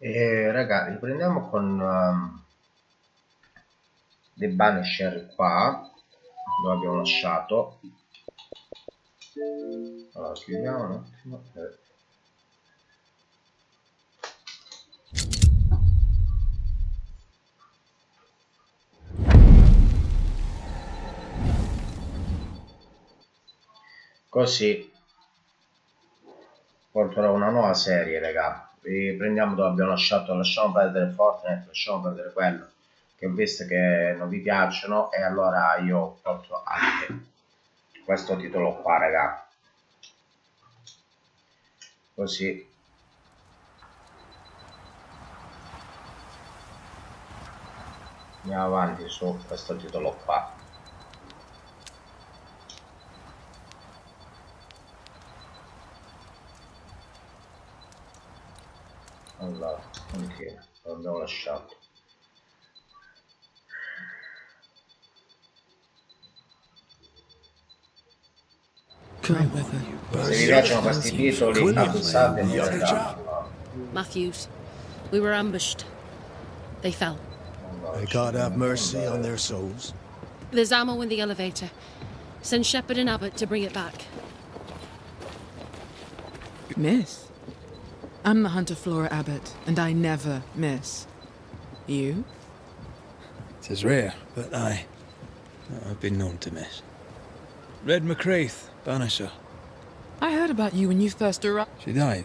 Raga, riprendiamo con dei Banisher qua, dove abbiamo lasciato. Allora, chiudiamo un attimo. Così porterò una nuova serie, raga. Riprendiamo dove abbiamo lasciato. Lasciamo perdere Fortnite, lasciamo perdere quello che ho visto che non vi piacciono, e allora io porto anche questo titolo qua, raga. Così andiamo avanti su questo titolo qua. Allora, ok, l'abbiamo lasciato. Se vi piacciono questi titoli, abusate e non Matthews, we were ambushed. They fell. May God have mercy on their souls. There's ammo in the elevator. Send Shepard and Abbott to bring it back. Miss? I'm the Hunter Flora Abbott, and I never miss. You? It is rare, but I've been known to miss. Red McCraith, Banisher. I heard about you when you first arrived. She died.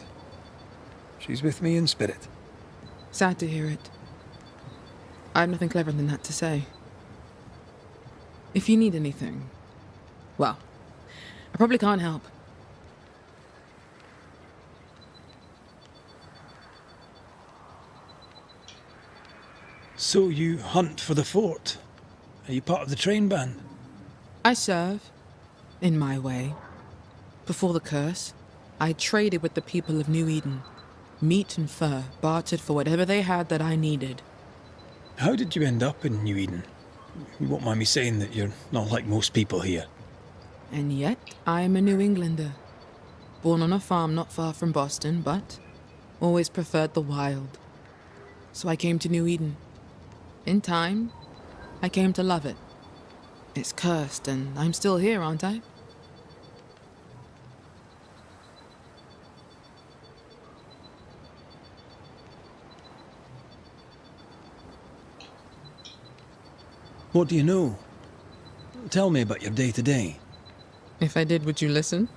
She's with me in spirit. Sad to hear it. I have nothing clever than that to say. If you need anything, well, I probably can't help. So you hunt for the fort? Are you part of the train band? I serve, in my way. Before the curse, I traded with the people of New Eden. Meat and fur, bartered for whatever they had that I needed. How did you end up in New Eden? You won't mind me saying that you're not like most people here. And yet, I am a New Englander. Born on a farm not far from Boston, but always preferred the wild. So I came to New Eden. In time, I came to love it. It's cursed, and I'm still here, aren't I? What do you know? Tell me about your day-to-day. If I did, would you listen?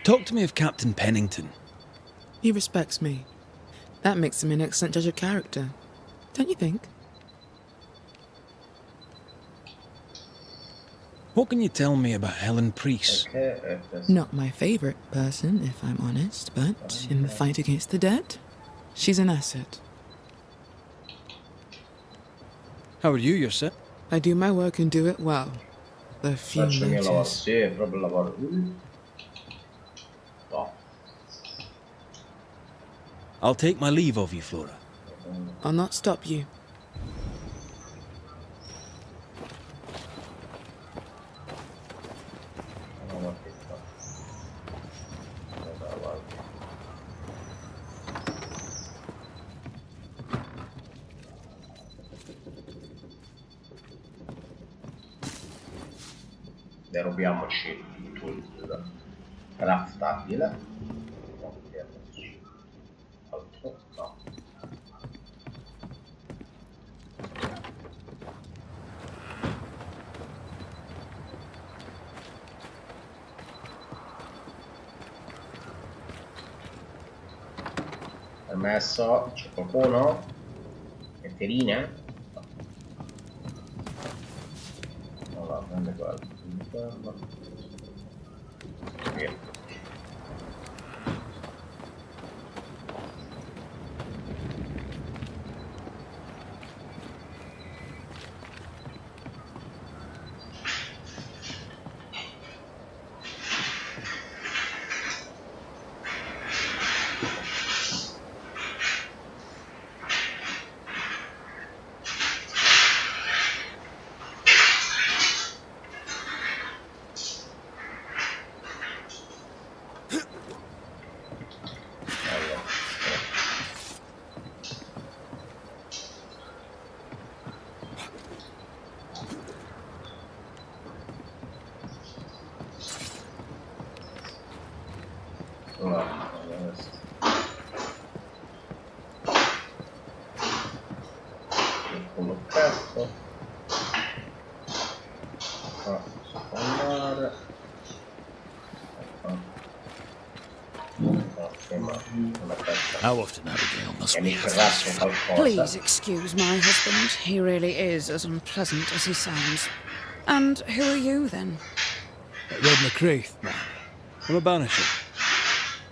Talk to me of Captain Pennington. He respects me. That makes him an excellent judge of character. Don't you think? What can you tell me about Helen Priest? Not my favorite person, if I'm honest, but in the fight against the dead, she's an asset. How are you yourself? I do my work and do it well. The few Faccio il mio lavoro, notice. sì, è proprio il lavoro. No. I'll take my leave of you, Flora. I'll not stop you. Derubiamoci il craftabile. Altro no. Permesso, c'è qualcuno? Letterine? Allora, prende quello. Via. Allora, quello aperto. Qua andare. Ok, ma non aperta. How often, Abigail, must E we mi have ferrazzo this? qualcosa. Please excuse my husband. He really is as unpleasant as he sounds. And who are you, then? Red McCraith, ma'am. I'm a banisher.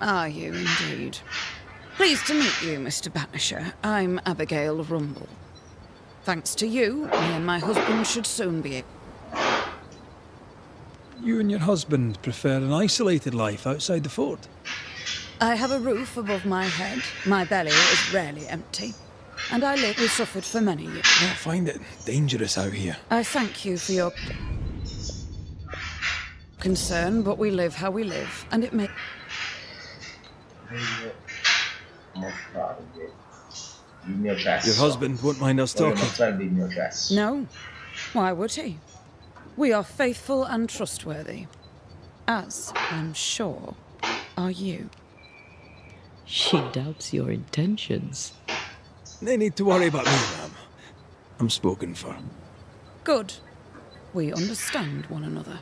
Are you, indeed? Pleased to meet you, Mr. Banisher. I'm Abigail Rumble. Thanks to you, me and my husband should soon be... You and your husband prefer an isolated life outside the fort. I have a roof above my head. My belly is rarely empty. And I live... We suffered for many years. I find it dangerous out here. I thank you for your... concern, but we live how we live, and it may... Mostrarvi il mio cesso. Your husband won't mind us Voglio talking. mostrarvi il mio cesso. No. Why would he? We are faithful and trustworthy. As, I'm sure, are you. She doubts your intentions. No need to worry about me, ma'am. I'm spoken for. Good. We understand one another.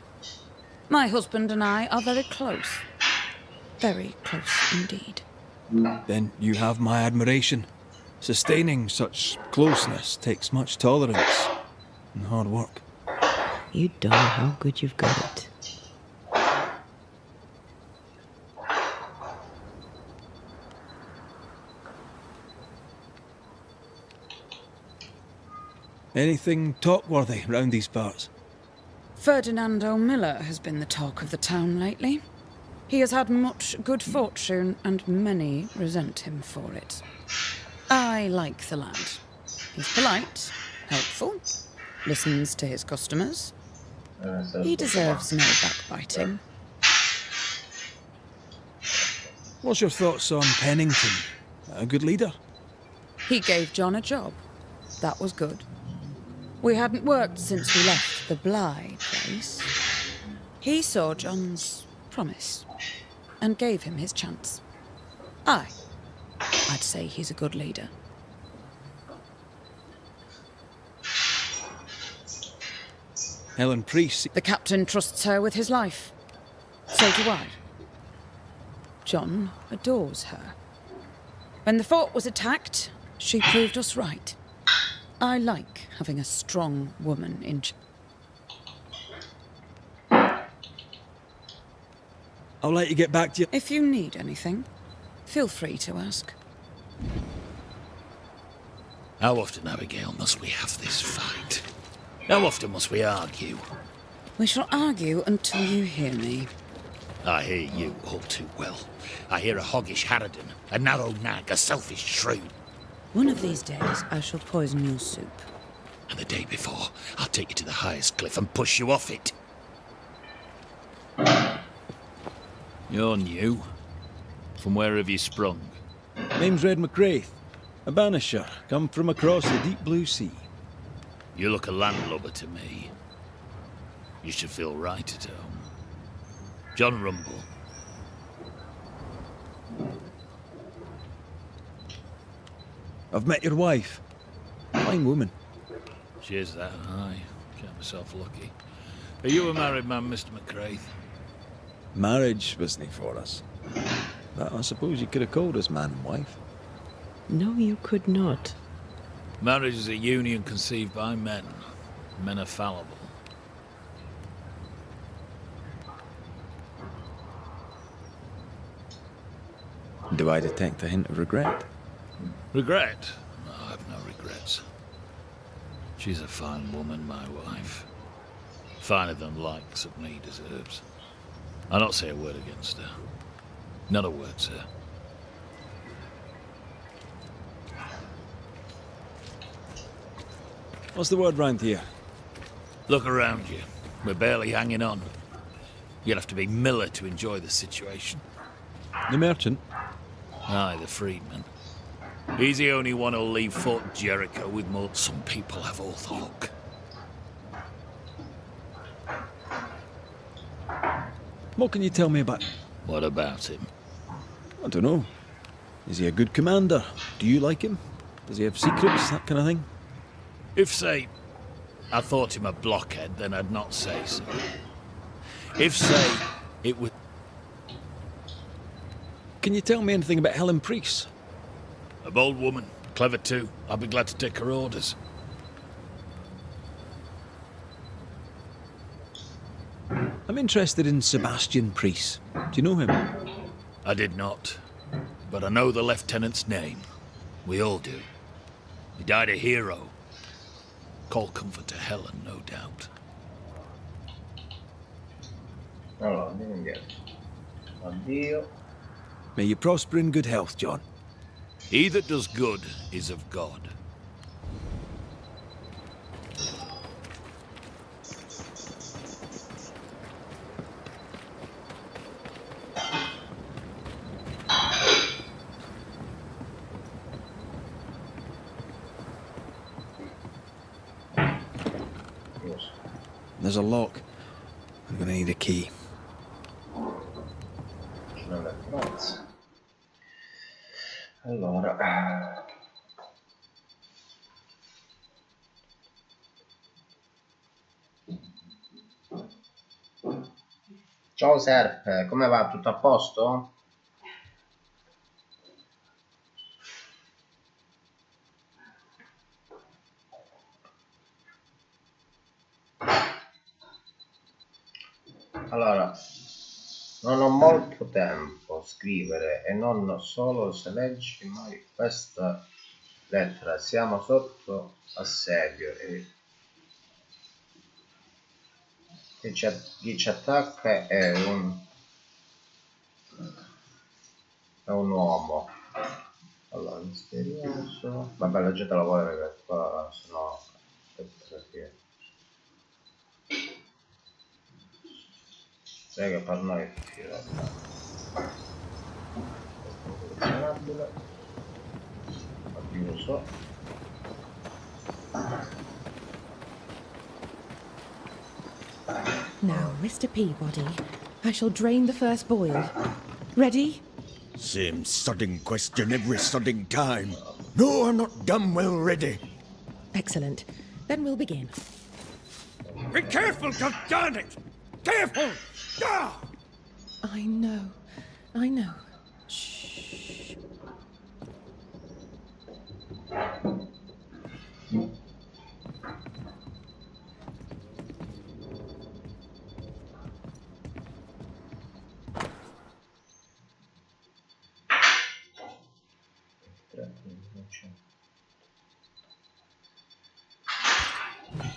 My husband and I are very close. Very close indeed. Then you have my admiration. Sustaining such closeness takes much tolerance and hard work. You don't know how good you've got it. Anything talk-worthy round these parts? Ferdinando Miller has been the talk of the town lately. He has had much good fortune, and many resent him for it. I like the lad. He's polite, helpful, listens to his customers. He deserves no backbiting. What's your thoughts on Pennington? A good leader? He gave John a job. That was good. We hadn't worked since we left the Bly place. He saw John's promise and gave him his chance. I'd say he's a good leader. Helen Priest. The captain trusts her with his life. So do I. John adores her. When the fort was attacked, she proved us right. I like having a strong woman in... I'll let you get back to you. If you need anything, feel free to ask. How often, Abigail, must we have this fight? How often must we argue? We shall argue until you hear me. I hear you all too well. I hear a hoggish harridan, a narrow nag, a selfish shrew. One of these days, I shall poison your soup. And the day before, I'll take you to the highest cliff and push you off it. You're new. From where have you sprung? Name's Red McCraith. A banisher, come from across the deep blue sea. You look a landlubber to me. You should feel right at home. John Rumble. I've met your wife. Fine woman. She is that high. Count myself lucky. Are you a married man, Mr. McCraith? Marriage wasn't for us. But I suppose you could have called us man and wife. No, you could not. Marriage is a union conceived by men. Men are fallible. Do I detect a hint of regret? Regret? No, I've no regrets. She's a fine woman, my wife. Finer than likes of me deserves. I'll not say a word against her. Not a word, sir. What's the word round here? Look around you. We're barely hanging on. You'd have to be Miller to enjoy the situation. The merchant? Aye, the freedman. He's the only one who'll leave Fort Jericho with more. Some people have all the luck. What can you tell me about... What about him? I don't know. Is he a good commander? Do you like him? Does he have secrets, that kind of thing? If, say, I thought him a blockhead, then I'd not say so. If, say, it was... Can you tell me anything about Helen Priest? A bold woman, clever too. I'll be glad to take her orders. I'm interested in Sebastian Priest. Do you know him? I did not, but I know the lieutenant's name. We all do. He died a hero. Call comfort to Helen, no doubt. Allora, andiamo indietro. Addio. May you prosper in good health, John. He that does good is of God. There's a lock. I'm gonna need a key. Allora, ciao Serp, come va? Tutto a posto? Allora, non ho molto tempo a scrivere e non solo se leggi mai questa lettera. Siamo sotto assedio e chi ci attacca è un uomo. Allora, misterioso. Vabbè, leggetelo voi perché qua sennò sai che per noi è difficile. Collezionabile. Chiuso. Now, Mr. Peabody, I shall drain the first boil. Ready? Same sodding question every sodding time. No, I'm not damn well ready. Excellent. Then we'll begin. Be careful, goddarn it! Careful! Ah! I know. I know. Shh.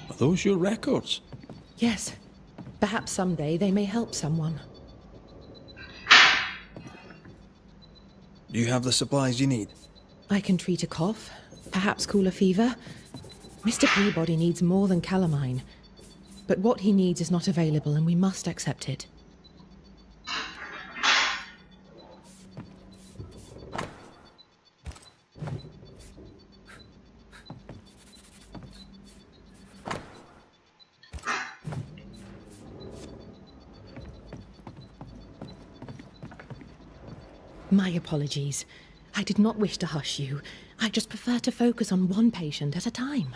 Are those your records? Yes. Perhaps someday they may help someone. Do you have the supplies you need? I can treat a cough, perhaps cool a fever. Mr. Peabody needs more than calamine. But what he needs is not available, and we must accept it. My apologies. I did not wish to hush you. I just prefer to focus on one patient at a time.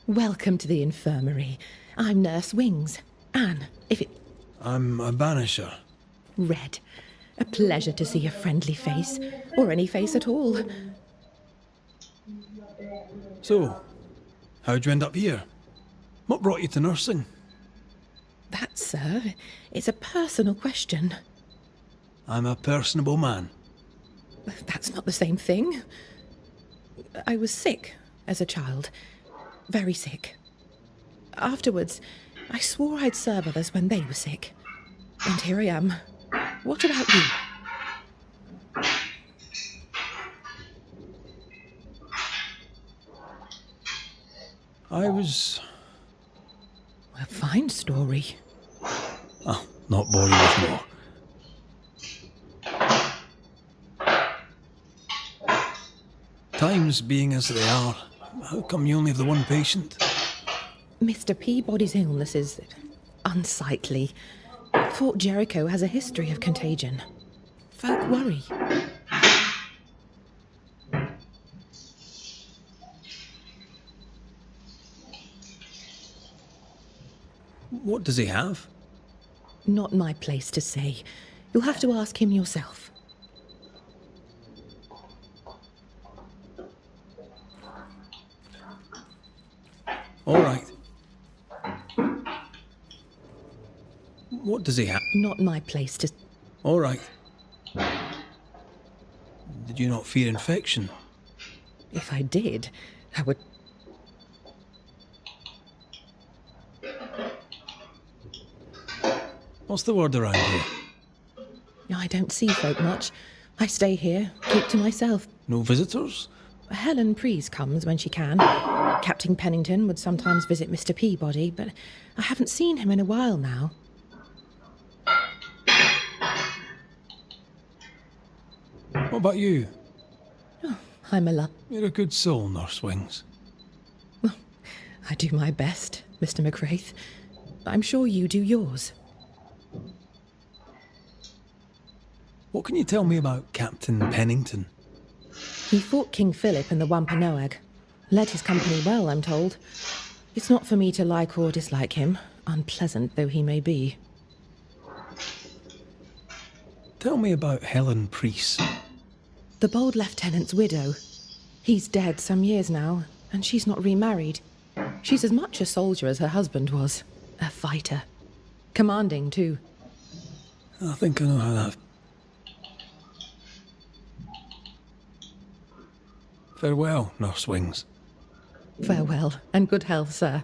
Welcome to the infirmary. I'm Nurse Wings. Anne, if it... I'm a banisher. Red. A pleasure to see a friendly face, or any face at all. So, how'd you end up here? What brought you to nursing? That, sir, is a personal question. I'm a personable man. That's not the same thing. I was sick as a child. Very sick. Afterwards, I swore I'd serve others when they were sick. And here I am. What about you? I was... A fine story. Oh, not bore you with more. Times being as they are, how come you only have the one patient? Mr. Peabody's illness is unsightly. Fort Jericho has a history of contagion. Folk worry. What does he have? Not my place to say. You'll have to ask him yourself. All right. What does he have? Not my place to... All right. Did you not fear infection? If I did, I would... What's the word around here? I don't see folk much. I stay here, keep to myself. No visitors? Helen Preece comes when she can. Captain Pennington would sometimes visit Mr. Peabody, but I haven't seen him in a while now. What about you? Oh, I'm a You're a good soul, Nurse Wings. I do my best, Mr. McCraith. I'm sure you do yours. What can you tell me about Captain Pennington? He fought King Philip in the Wampanoag. Led his company well, I'm told. It's not for me to like or dislike him, unpleasant though he may be. Tell me about Helen Preece. The bold lieutenant's widow. He's dead some years now, and she's not remarried. She's as much a soldier as her husband was. A fighter. Commanding, too. I think I know how that... Farewell, Nurse Wings. Farewell, and good health, sir.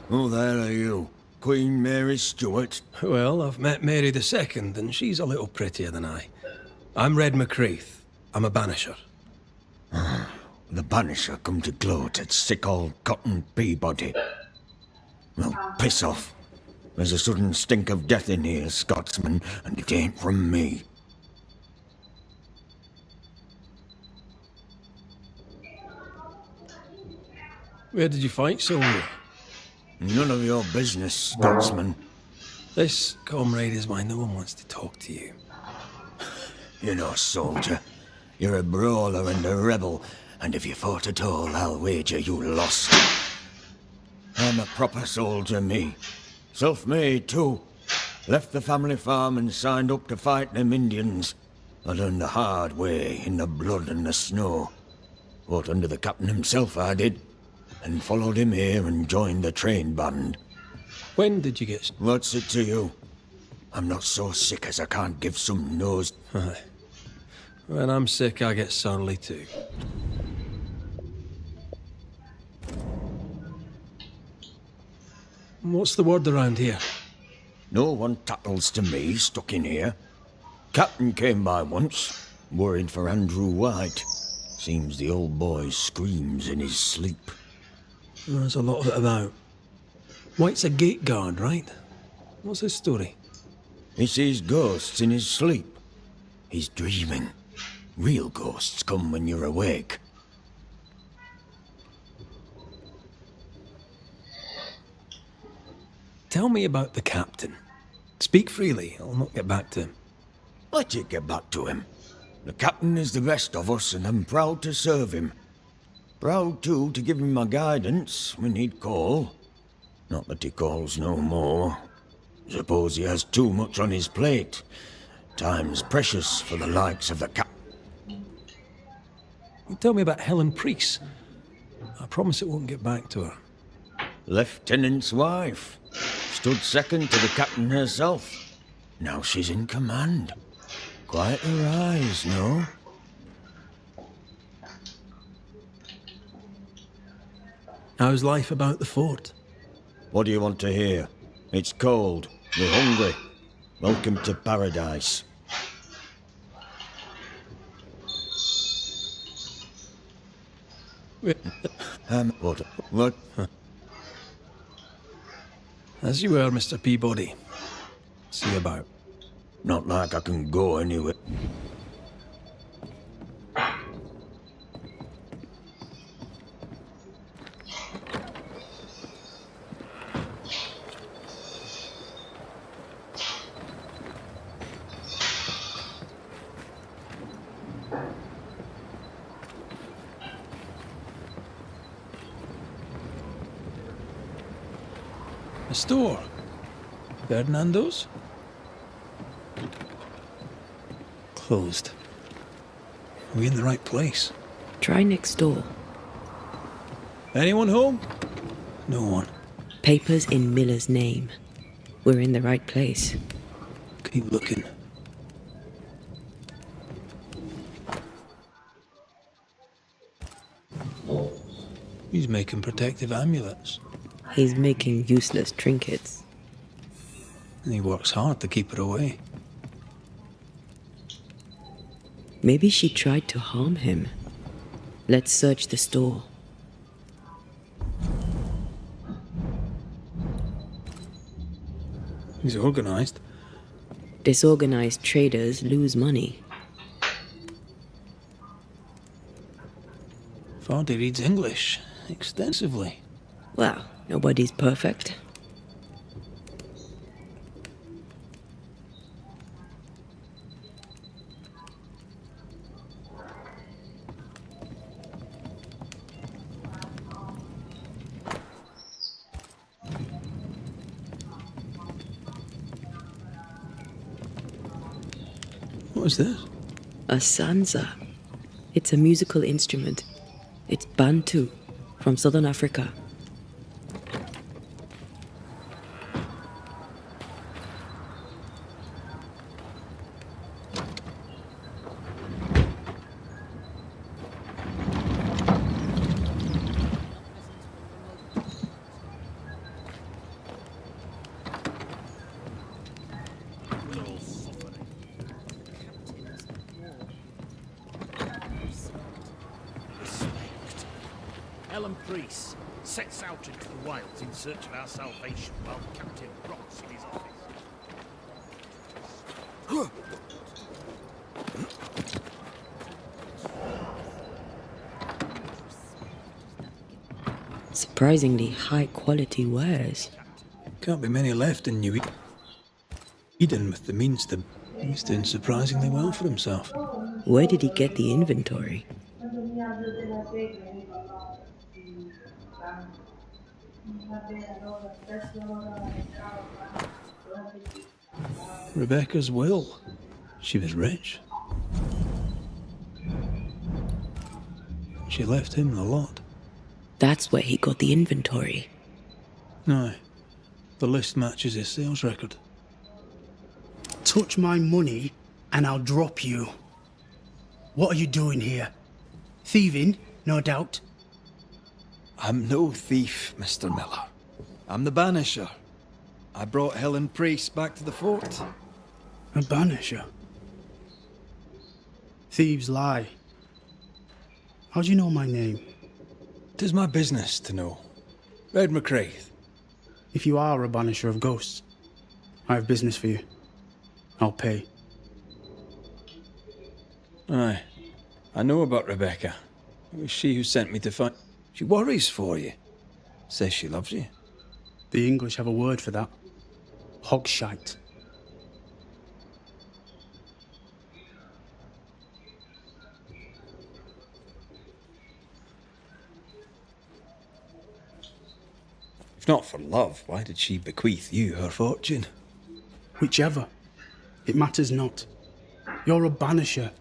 Who there are you? Queen Mary Stuart? Well, I've met Mary II, and she's a little prettier than I. I'm Red McCraith. I'm a banisher. The banisher come to gloat at sick old Cotton Peabody. Well, piss off. There's a sudden stink of death in here, Scotsman, and it ain't from me. Where did you fight, soldier? None of your business, Scotsman. This, comrade, is why no one wants to talk to you. You're no soldier. You're a brawler and a rebel, and if you fought at all, I'll wager you lost. I'm a proper soldier, me. Self-made, too. Left the family farm and signed up to fight them Indians. I learned the hard way, in the blood and the snow. Fought under the captain himself, I did. And followed him here and joined the train band. When did you get... What's it to you? I'm not so sick as I can't give some nose. When I'm sick, I get surly too. What's the word around here? No one tattles to me, stuck in here. Captain came by once, worried for Andrew White. Seems the old boy screams in his sleep. There's a lot of it about. White's a gate guard, right? What's his story? He sees ghosts in his sleep. He's dreaming. Real ghosts come when you're awake. Tell me about the captain. Speak freely, I'll not get back to him. Let you get back to him. The captain is the best of us, and I'm proud to serve him. Proud, too, to give him my guidance when he'd call. Not that he calls no more. Suppose he has too much on his plate. Time's precious for the likes of the captain. Tell me about Helen Preece. I promise it won't get back to her. Lieutenant's wife. Stood second to the captain herself. Now she's in command. Quite her eyes, no? How's life about the fort? What do you want to hear? It's cold. We're hungry. Welcome to paradise. What? As you were, Mr. Peabody. See you about. Not like I can go anywhere. A store. Ferdinando's? Closed. Are we in the right place? Try next door. Anyone home? No one. Papers in Miller's name. We're in the right place. Keep looking. He's making protective amulets. He's making useless trinkets. And he works hard to keep it away. Maybe she tried to harm him. Let's search the store. He's organized. Disorganized traders lose money. Vardy reads English extensively. Well, nobody's perfect. What is this? A sanza. It's a musical instrument. It's Bantu, from southern Africa. Ellen Priest sets out into the wilds in search of our salvation while Captain rots in his office. Surprisingly high quality wares. Can't be many left in New Eden with the means to. He's doing surprisingly well for himself. Where did he get the inventory? Rebecca's will. She was rich. She left him the lot. That's where he got the inventory. No, the list matches his sales record. Touch my money and I'll drop you. What are you doing here? Thieving, no doubt. I'm no thief, Mr. Miller. I'm the Banisher. I brought Helen Priest back to the fort. A banisher? Thieves lie. How do you know my name? 'Tis my business to know. Red McCraith. If you are a banisher of ghosts, I have business for you. I'll pay. Aye. I know about Rebecca. It was she who sent me to find. She worries for you. Says she loves you. The English have a word for that. Hogshite. If not for love, why did she bequeath you her fortune? Whichever. It matters not. You're a banisher.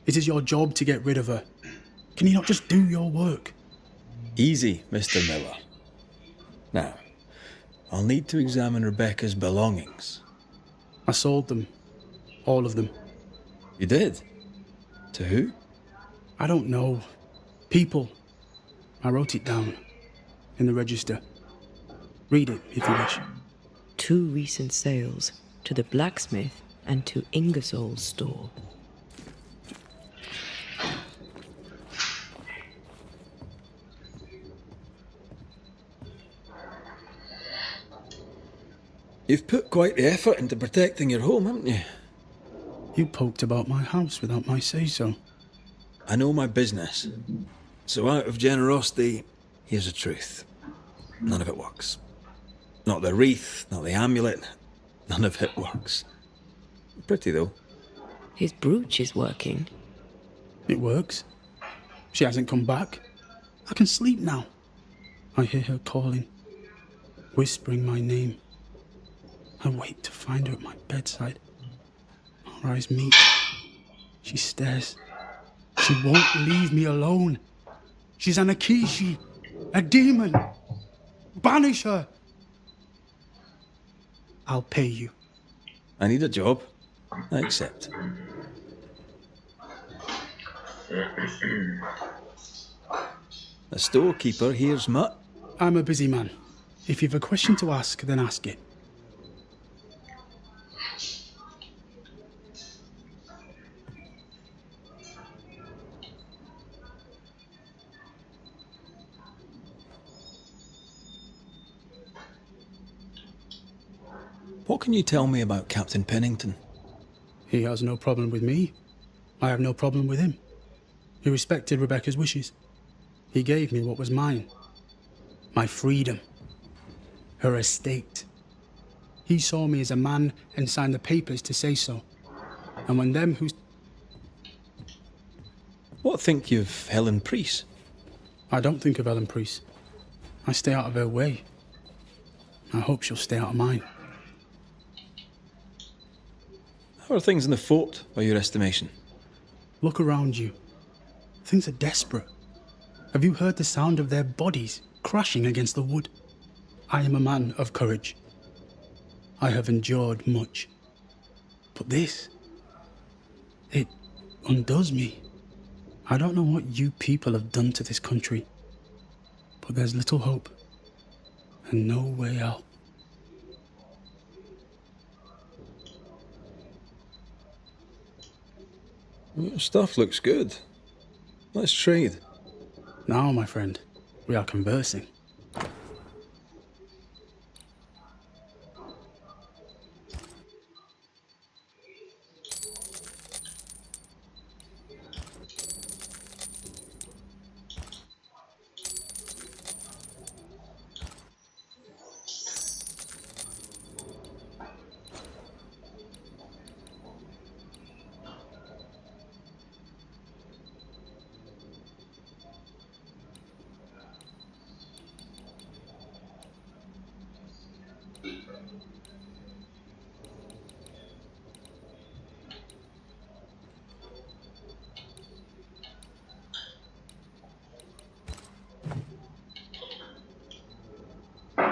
It is your job to get rid of her. Can you not just do your work? Easy, Mr. Miller. Now, I'll need to examine Rebecca's belongings. I sold them. All of them. You did? To who? I don't know. People. I wrote it down. In the register. Read it, if you wish. 2 recent sales, to the blacksmith and to Ingersoll's store. You've put quite the effort into protecting your home, haven't you? You poked about my house without my say-so. I know my business. So out of generosity, here's the truth. None of it works. Not the wreath, not the amulet. None of it works. Pretty, though. His brooch is working. It works. She hasn't come back. I can sleep now. I hear her calling, whispering my name. I wait to find her at my bedside. Our eyes meet. She stares. She won't leave me alone. She's an Akishi, a demon. Banish her. I'll pay you. I need a job. I accept. A storekeeper here's mutt. I'm a busy man. If you've a question to ask, then ask it. What can you tell me about Captain Pennington? He has no problem with me. I have no problem with him. He respected Rebecca's wishes. He gave me what was mine. My freedom. Her estate. He saw me as a man and signed the papers to say so. And when them who... What think you of Helen Priest? I don't think of Ellen Priest. I stay out of her way. I hope she'll stay out of mine. How are things in the fort, by your estimation? Look around you. Things are desperate. Have you heard the sound of their bodies crashing against the wood? I am a man of courage. I have endured much. But this, it undoes me. I don't know what you people have done to this country, but there's little hope and no way out. Your stuff looks good. Let's trade. Now, my friend, we are conversing.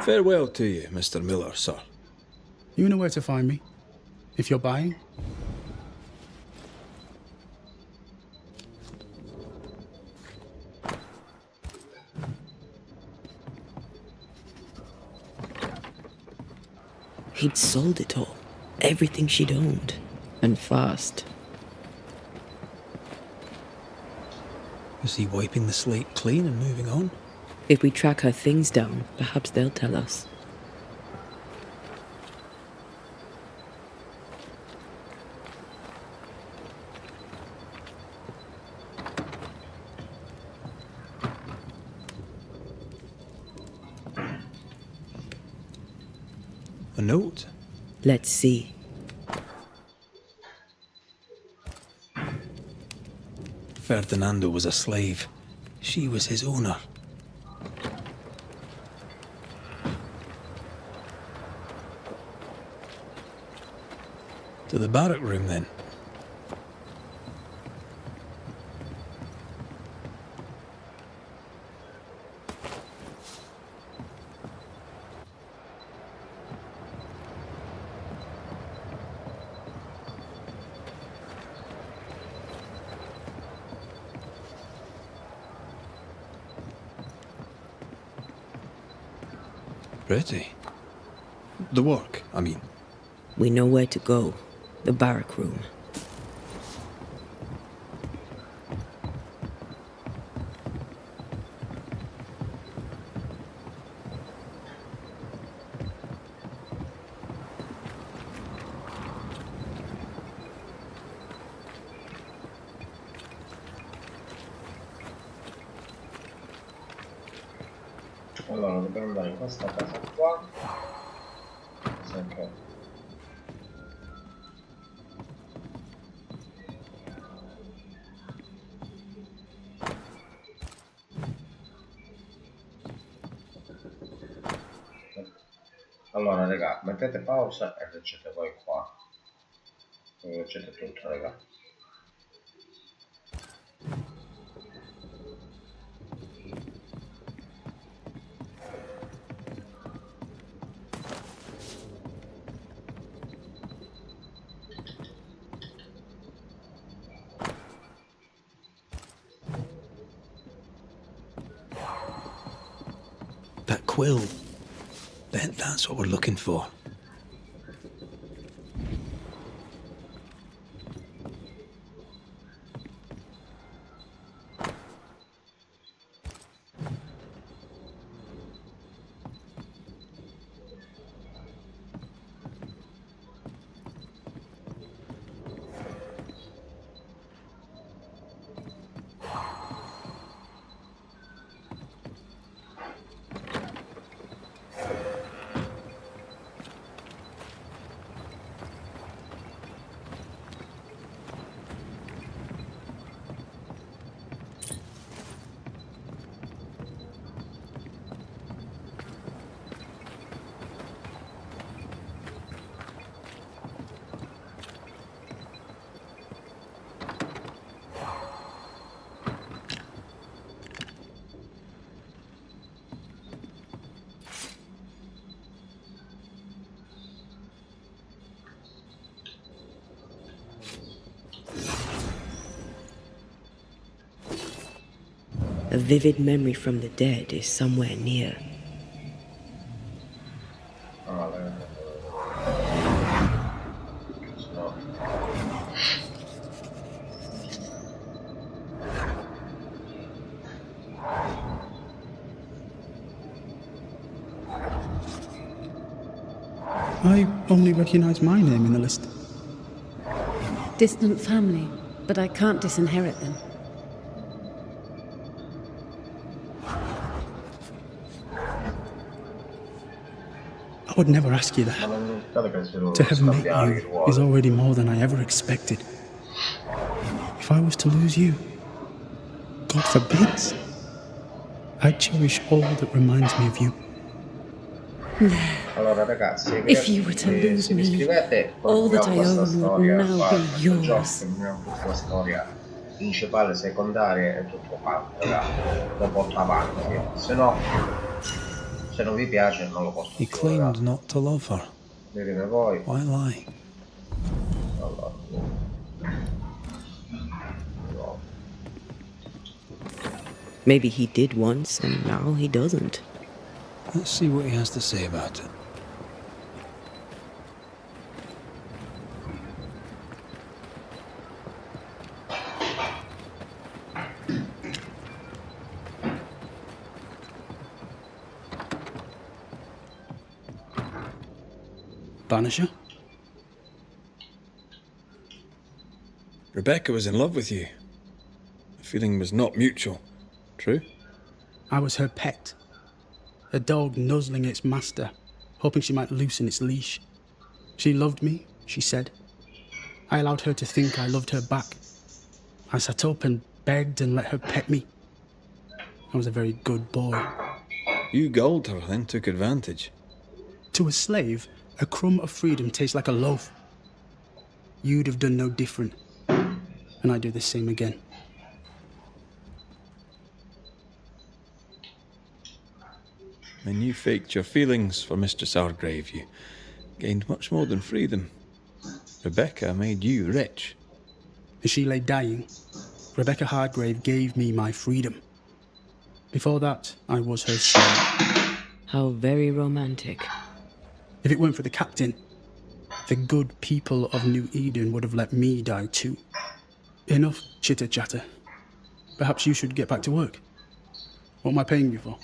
Farewell to you, Mr. Miller, sir. You know where to find me, if you're buying. He'd sold it all. Everything she'd owned. And fast. Is he wiping the slate clean and moving on? If we track her things down, perhaps they'll tell us. A note? Let's see. Ferdinando was a slave. She was his owner. To the barrack room, then. Pretty. The work, I mean. We know where to go. The barrack room. Allora, dobbiamo andare in questa casa qua. Ok. Allora, raga, mettete pausa e leggete poi qua. Leggete tutto, raga. That quill. Bet that's what we're looking for. A vivid memory from the dead is somewhere near. I only recognize my name in the list. Distant family, but I can't disinherit them. I would never ask you that. To have met you is already more than I ever expected. If I was to lose you, God forbid, I cherish all that reminds me of you. Allora ragazzi, If you were to lose se vi me, iscrivete, all that I questa own storia would now qua, be questo yours. gioco, terminiamo tutta la storia principale, secondaria e tutto quanto, ragazzi. Lo porto avanti, se non vi piace non lo posso He più, claimed ragazzi. not to love her. Vedete voi. Why lie? Allora. No. Maybe he did once and now he doesn't. Let's see what he has to say about it. Banisher? Rebecca was in love with you. The feeling was not mutual. True? I was her pet. A dog nuzzling its master, hoping she might loosen its leash. She loved me, she said. I allowed her to think I loved her back. I sat up and begged and let her pet me. I was a very good boy. You gulled her, then took advantage. To a slave, a crumb of freedom tastes like a loaf. You'd have done no different, and I'd do the same again. When you faked your feelings for Mistress Argrave, you gained much more than freedom. Rebecca made you rich. As she lay dying, Rebecca Hardgrave gave me my freedom. Before that, I was her slave. How very romantic. If it weren't for the captain, the good people of New Eden would have let me die too. Enough chitter-chatter. Perhaps you should get back to work. What am I paying you for?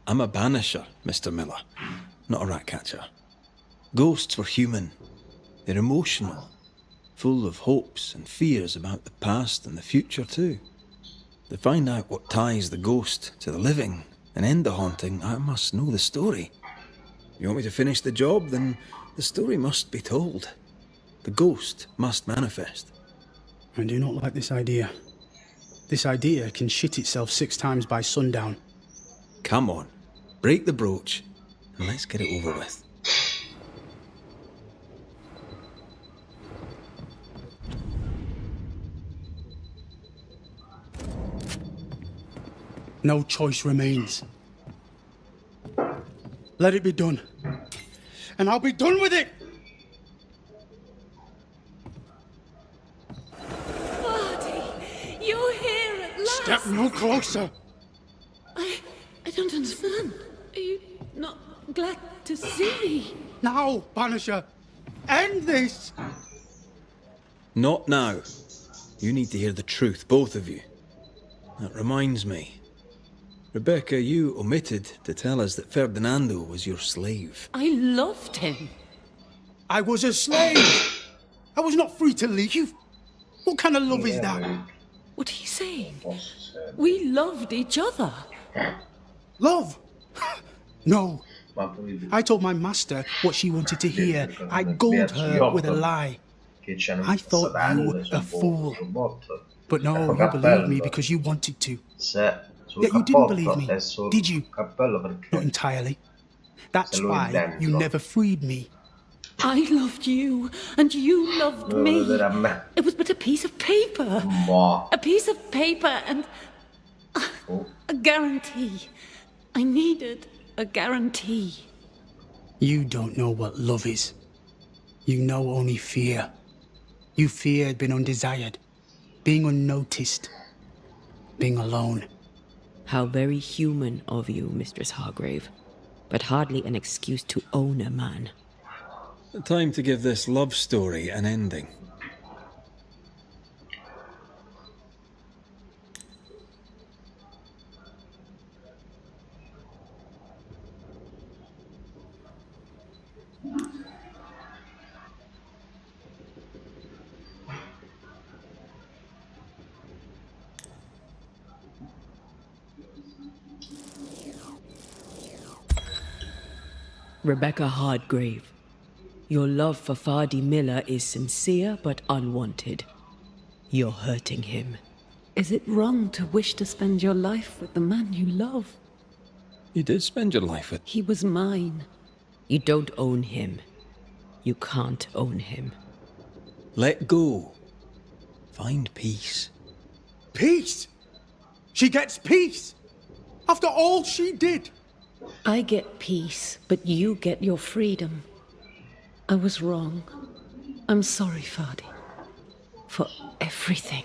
I'm a banisher, Mr. Miller, not a rat catcher. Ghosts were human. They're emotional. full of hopes and fears about the past and the future too. To find out what ties the ghost to the living and end the haunting, I must know the story. You want me to finish the job, then the story must be told. The ghost must manifest. I do not like this idea. This idea can shit itself 6 times by sundown. Come on, break the brooch, and let's get it over with. No choice remains. Let it be done. And I'll be done with it! Vardy, you're here at last! Step no closer! I don't understand. Are you not glad to see me? Now, Banisher! End this! Not now. You need to hear the truth, both of you. That reminds me. Rebecca, you omitted to tell us that Ferdinando was your slave. I loved him. I was a slave! I was not free to leave. What kind of love is that? What are you saying? We loved each other. Love? No. I told my master what she wanted to hear. I gulled her with a lie. I thought you were a fool. But no, you believed me because you wanted to. Yet you didn't believe me, did you? Not entirely. That's why you never freed me. I loved you, and you loved me. It was but a piece of paper. A piece of paper and a guarantee. I needed a guarantee. You don't know what love is. You know only fear. You feared being undesired, being unnoticed, being alone. How very human of you, Mistress Hargrave, but hardly an excuse to own a man. Time to give this love story an ending. Rebecca Hardgrave, your love for Vardy Miller is sincere but unwanted. You're hurting him. Is it wrong to wish to spend your life with the man you love? You did spend your life with... He was mine. You don't own him. You can't own him. Let go. Find peace. Peace? She gets peace? After all she did? I get peace, but you get your freedom. I was wrong. I'm sorry, Vardy. For everything.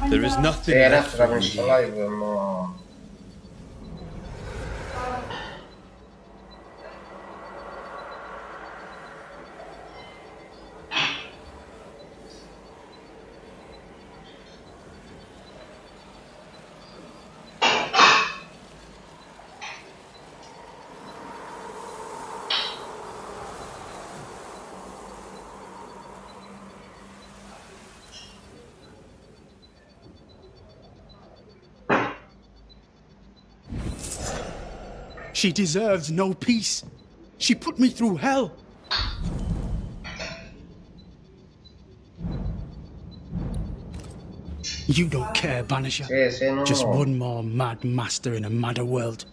There is nothing left for me here. She deserves no peace. She put me through hell. You don't care, Banisher. Just one more mad master in a madder world.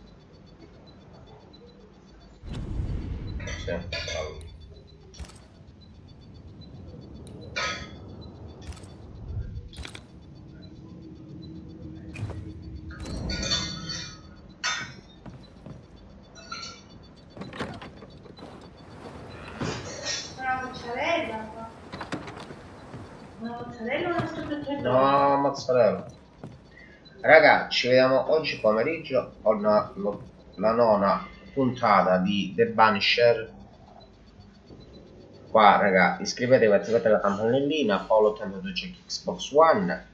No, mozzarella. Raga, ci vediamo oggi pomeriggio con la 9ª puntata di The Banisher. Qua, raga, iscrivetevi, attivate la campanellina, follow 82 Xbox One.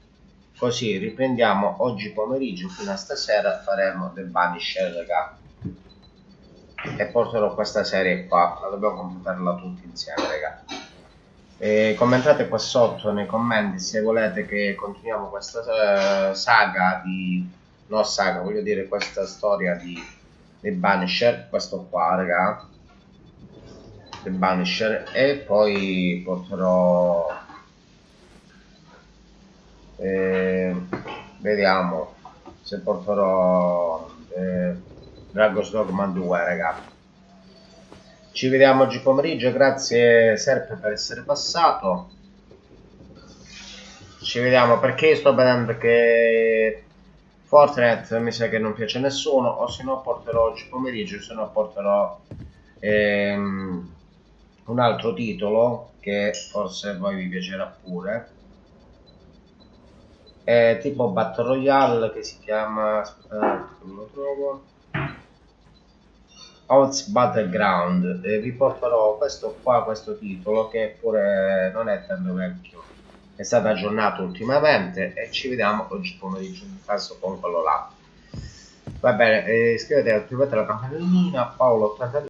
Così riprendiamo oggi pomeriggio fino a stasera, faremo The Banisher, raga. e porterò questa serie qua, la dobbiamo completarla tutti insieme, raga. Commentate qua sotto nei commenti se volete che continuiamo questa saga di... no saga, voglio dire questa storia dei Banisher, questo qua, raga, dei Banisher, e poi porterò... vediamo se porterò Dragon's Dogma 2, raga. Ci vediamo oggi pomeriggio, grazie Serpe per essere passato. Ci vediamo, perché sto vedendo che Fortnite mi sa che non piace a nessuno, o se no porterò oggi pomeriggio, se no porterò un altro titolo che forse a voi vi piacerà pure. È tipo Battle Royale che si chiama, aspetta, lo trovo, Oz Battleground. Vi porterò questo qua, questo titolo che pure non è tanto vecchio, è stato aggiornato ultimamente, e ci vediamo oggi pomeriggio in caso con quello là. Va bene, iscrivetevi, attivate la campanellina. Paolo 80